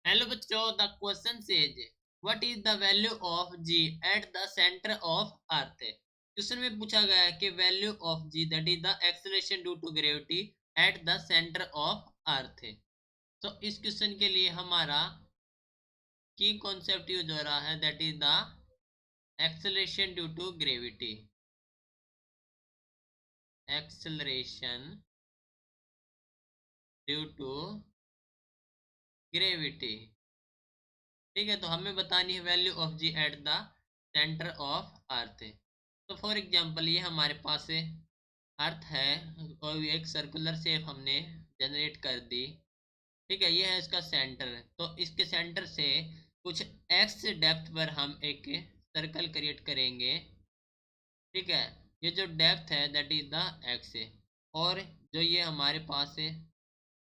Hello बच्चों, the question says what is the value of g at the centre of earth. Question में पूछा गया है कि value of g that is the acceleration due to gravity at the centre of earth. तो इस question के लिए हमारा की कॉन्सेप्ट यूज हो रहा है that is the acceleration due to gravity. Acceleration due to gravity. ठीक है, तो हमें बतानी है value of g at the centre of earth. तो फॉर एग्जांपल ये हमारे पास अर्थ है और एक सर्कुलर शेप हमने जनरेट कर दी। ठीक है, ये है इसका सेंटर। तो इसके सेंटर से कुछ एक्स डेप्थ पर हम एक सर्कल क्रिएट करेंगे। ठीक है, ये जो डेप्थ है दैट इज द एक्स है, और जो ये हमारे पास है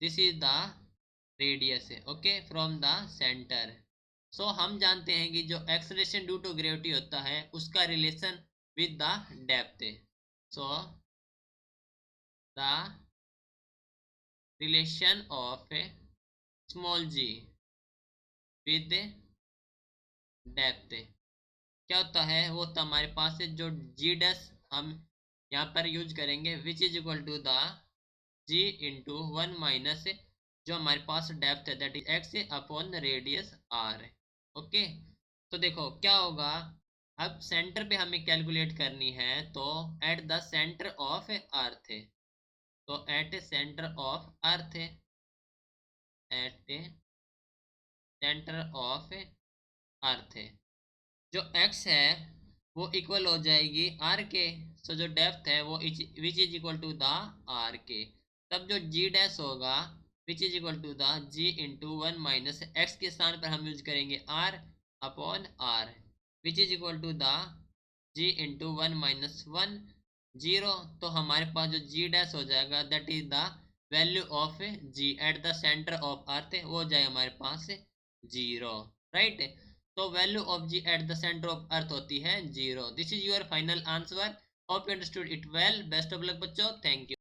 दिस इज द रेडियस है। Okay, from the centre. So हम जानते हैं कि जो एक्सेलरेशन ड्यू टू ग्रेविटी होता है उसका रिलेशन विद द डेप्थ है। So the relation of small g with depth क्या होता है, वो होता हमारे पास है जो जी डैश हम यहाँ पर यूज करेंगे which is equal to the g into one minus जो हमारे पास डेप्थ है that is x upon radius r. Okay, तो देखो क्या होगा। अब सेंटर पे हमें कैलकुलेट करनी है, तो at the centre of earth, तो at centre of earth, at centre of earth जो x है वो इक्वल हो जाएगी r के। सो जो डेप्थ है वो which is equal to the r के। तब जो g डैश होगा which is equal to the g into one minus x के स्थान पर हम यूज करेंगे r upon r which is equal to the g into one minus one zero. तो हमारे पास जो g डैश हो जाएगा that is the value of g at the centre of earth, वो हो जाएगा हमारे पास जीरो। राइट, तो value of g at the centre of earth होती है zero. This is your final answer. Hope you understood it well. Best of luck बच्चों, thank you.